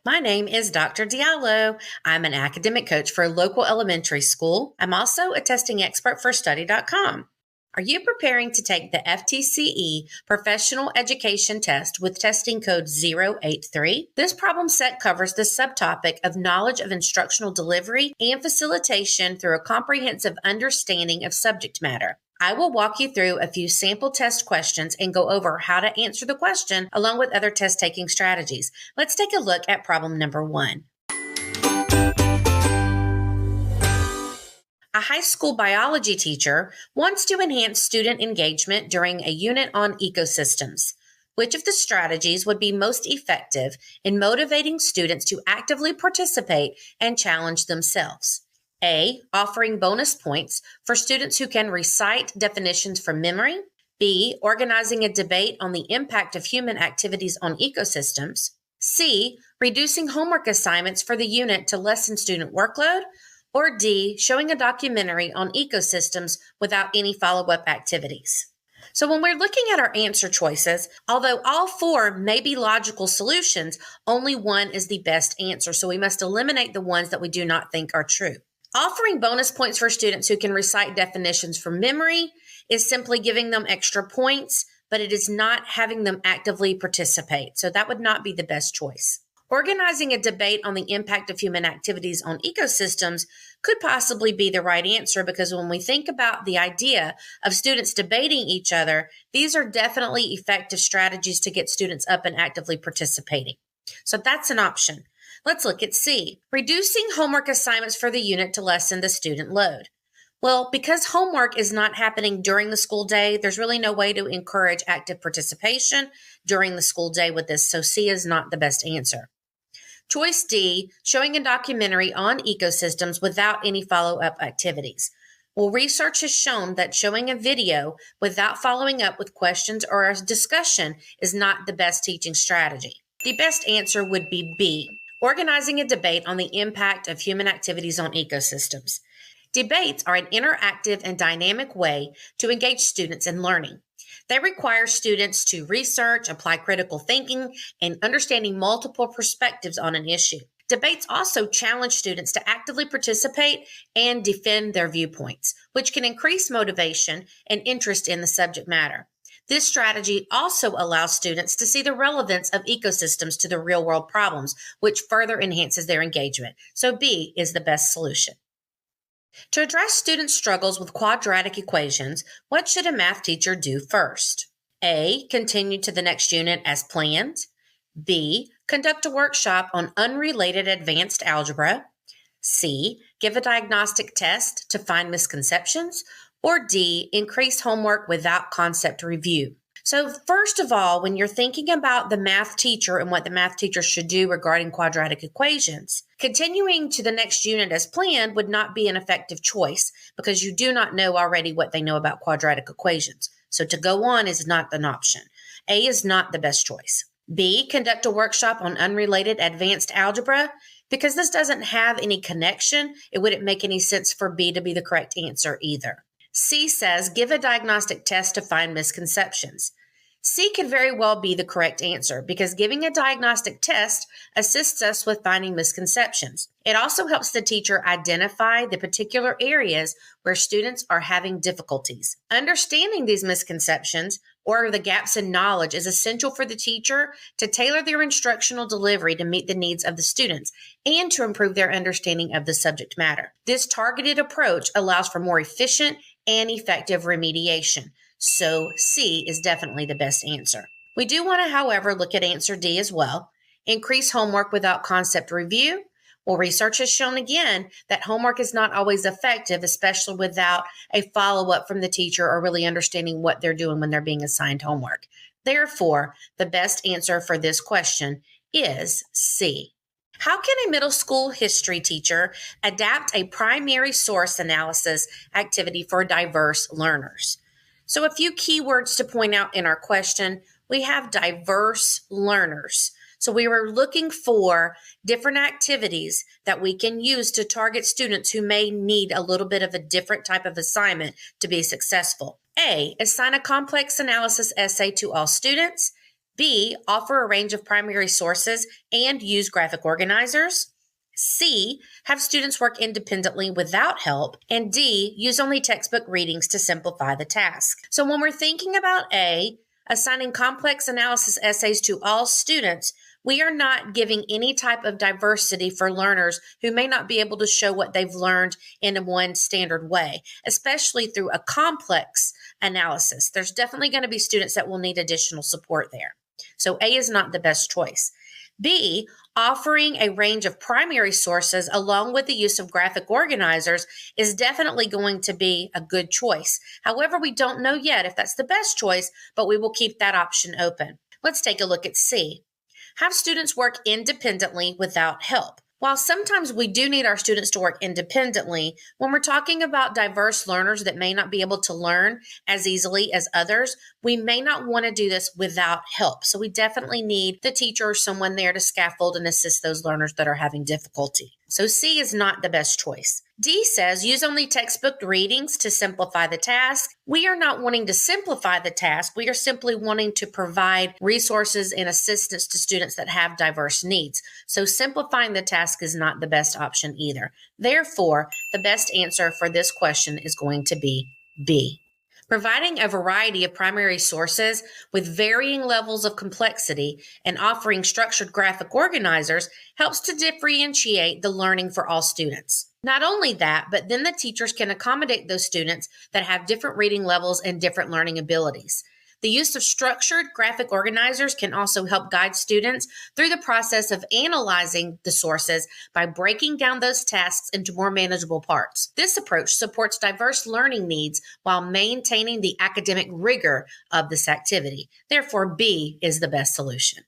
My name is Dr. Diallo. I'm an academic coach for a local elementary school. I'm also a testing expert for Study.com. Are you preparing to take the FTCE Professional Education Test with testing code 083? This problem set covers the subtopic of knowledge of instructional delivery and facilitation through a comprehensive understanding of subject matter. I will walk you through a few sample test questions and go over how to answer the question along with other test taking strategies. Let's take a look at problem number 1. A high school biology teacher wants to enhance student engagement during a unit on ecosystems. Which of the strategies would be most effective in motivating students to actively participate and challenge themselves? A, offering bonus points for students who can recite definitions from memory. B, organizing a debate on the impact of human activities on ecosystems. C, reducing homework assignments for the unit to lessen student workload. Or D, showing a documentary on ecosystems without any follow-up activities. So when we're looking at our answer choices, although all 4 may be logical solutions, only one is the best answer. So we must eliminate the ones that we do not think are true. Offering bonus points for students who can recite definitions from memory is simply giving them extra points, but it is not having them actively participate. So that would not be the best choice. Organizing a debate on the impact of human activities on ecosystems could possibly be the right answer, because when we think about the idea of students debating each other, these are definitely effective strategies to get students up and actively participating. So that's an option. Let's look at C, reducing homework assignments for the unit to lessen the student load. Well, because homework is not happening during the school day, there's really no way to encourage active participation during the school day with this, so C is not the best answer. Choice D, showing a documentary on ecosystems without any follow-up activities. Well, research has shown that showing a video without following up with questions or a discussion is not the best teaching strategy. The best answer would be B, organizing a debate on the impact of human activities on ecosystems. Debates are an interactive and dynamic way to engage students in learning. They require students to research, apply critical thinking, and understanding multiple perspectives on an issue. Debates also challenge students to actively participate and defend their viewpoints, which can increase motivation and interest in the subject matter. This strategy also allows students to see the relevance of ecosystems to the real-world problems, which further enhances their engagement. So B is the best solution. To address students' struggles with quadratic equations, what should a math teacher do first? A, continue to the next unit as planned. B, conduct a workshop on unrelated advanced algebra. C, give a diagnostic test to find misconceptions. Or D, increase homework without concept review. So first of all, when you're thinking about the math teacher and what the math teacher should do regarding quadratic equations, continuing to the next unit as planned would not be an effective choice because you do not know already what they know about quadratic equations. So to go on is not an option. A is not the best choice. B, conduct a workshop on unrelated advanced algebra. Because this doesn't have any connection, it wouldn't make any sense for B to be the correct answer either. C says, give a diagnostic test to find misconceptions. C could very well be the correct answer because giving a diagnostic test assists us with finding misconceptions. It also helps the teacher identify the particular areas where students are having difficulties. Understanding these misconceptions or the gaps in knowledge is essential for the teacher to tailor their instructional delivery to meet the needs of the students and to improve their understanding of the subject matter. This targeted approach allows for more efficient and effective remediation. So C is definitely the best answer. We do want to, however, look at answer D as well. Increase homework without concept review. Well, research has shown again that homework is not always effective, especially without a follow-up from the teacher or really understanding what they're doing when they're being assigned homework. Therefore, the best answer for this question is C. How can a middle school history teacher adapt a primary source analysis activity for diverse learners? So a few keywords to point out in our question. We have diverse learners. So we were looking for different activities that we can use to target students who may need a little bit of a different type of assignment to be successful. A, assign a complex analysis essay to all students. B, offer a range of primary sources and use graphic organizers. C, have students work independently without help. And D, use only textbook readings to simplify the task. So when we're thinking about A, assigning complex analysis essays to all students, we are not giving any type of diversity for learners who may not be able to show what they've learned in one standard way, especially through a complex analysis. There's definitely going to be students that will need additional support there. So A is not the best choice. B, offering a range of primary sources along with the use of graphic organizers is definitely going to be a good choice. However, we don't know yet if that's the best choice, but we will keep that option open. Let's take a look at C. Have students work independently without help. While sometimes we do need our students to work independently, when we're talking about diverse learners that may not be able to learn as easily as others, we may not want to do this without help. So we definitely need the teacher or someone there to scaffold and assist those learners that are having difficulty. So C is not the best choice. D says use only textbook readings to simplify the task. We are not wanting to simplify the task. We are simply wanting to provide resources and assistance to students that have diverse needs. So simplifying the task is not the best option either. Therefore, the best answer for this question is going to be B. Providing a variety of primary sources with varying levels of complexity and offering structured graphic organizers helps to differentiate the learning for all students. Not only that, but then the teachers can accommodate those students that have different reading levels and different learning abilities. The use of structured graphic organizers can also help guide students through the process of analyzing the sources by breaking down those tasks into more manageable parts. This approach supports diverse learning needs while maintaining the academic rigor of this activity. Therefore, B is the best solution.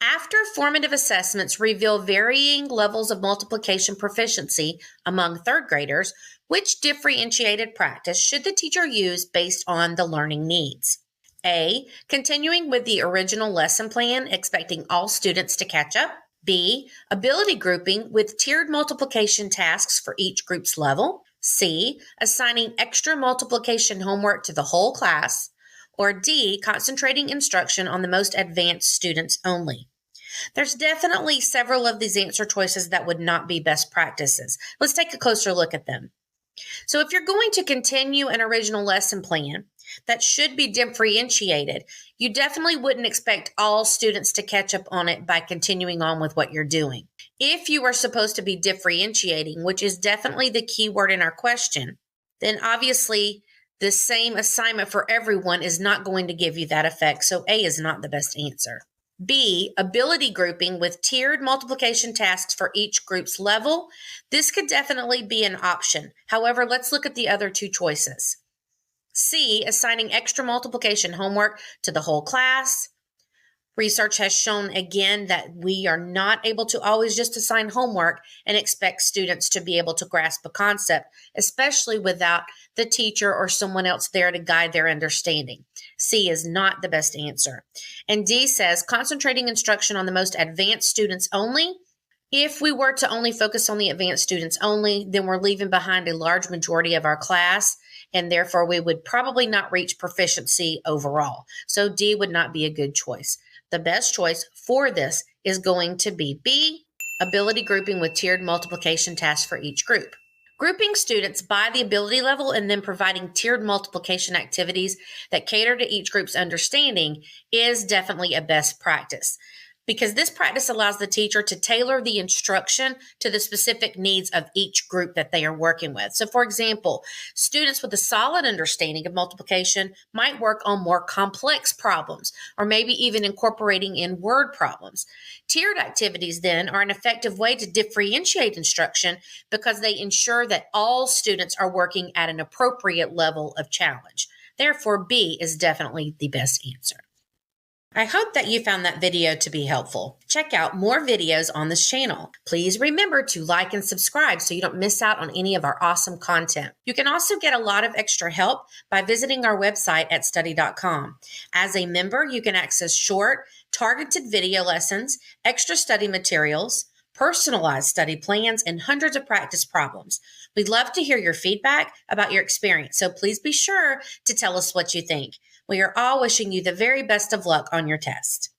After formative assessments reveal varying levels of multiplication proficiency among third graders, which differentiated practice should the teacher use based on the learning needs? A, continuing with the original lesson plan, expecting all students to catch up. B, ability grouping with tiered multiplication tasks for each group's level. C, assigning extra multiplication homework to the whole class. Or D, concentrating instruction on the most advanced students only. There's definitely several of these answer choices that would not be best practices. Let's take a closer look at them. So if you're going to continue an original lesson plan that should be differentiated, you definitely wouldn't expect all students to catch up on it by continuing on with what you're doing. If you are supposed to be differentiating, which is definitely the key word in our question, then obviously the same assignment for everyone is not going to give you that effect. So A is not the best answer. B, ability grouping with tiered multiplication tasks for each group's level. This could definitely be an option. However, let's look at the other two choices. C, assigning extra multiplication homework to the whole class. Research has shown again that we are not able to always just assign homework and expect students to be able to grasp a concept, especially without the teacher or someone else there to guide their understanding. C is not the best answer. And D says concentrating instruction on the most advanced students only. If we were to only focus on the advanced students only, then we're leaving behind a large majority of our class, and therefore we would probably not reach proficiency overall. So D would not be a good choice. The best choice for this is going to be B, ability grouping with tiered multiplication tasks for each group. Grouping students by the ability level and then providing tiered multiplication activities that cater to each group's understanding is definitely a best practice, because this practice allows the teacher to tailor the instruction to the specific needs of each group that they are working with. So, for example, students with a solid understanding of multiplication might work on more complex problems, or maybe even incorporating in word problems. Tiered activities, then, are an effective way to differentiate instruction because they ensure that all students are working at an appropriate level of challenge. Therefore, B is definitely the best answer. I hope that you found that video to be helpful. Check out more videos on this channel. Please remember to like and subscribe so you don't miss out on any of our awesome content. You can also get a lot of extra help by visiting our website at study.com. As a member, you can access short, targeted video lessons, extra study materials, personalized study plans, and hundreds of practice problems. We'd love to hear your feedback about your experience, so please be sure to tell us what you think. We are all wishing you the very best of luck on your test.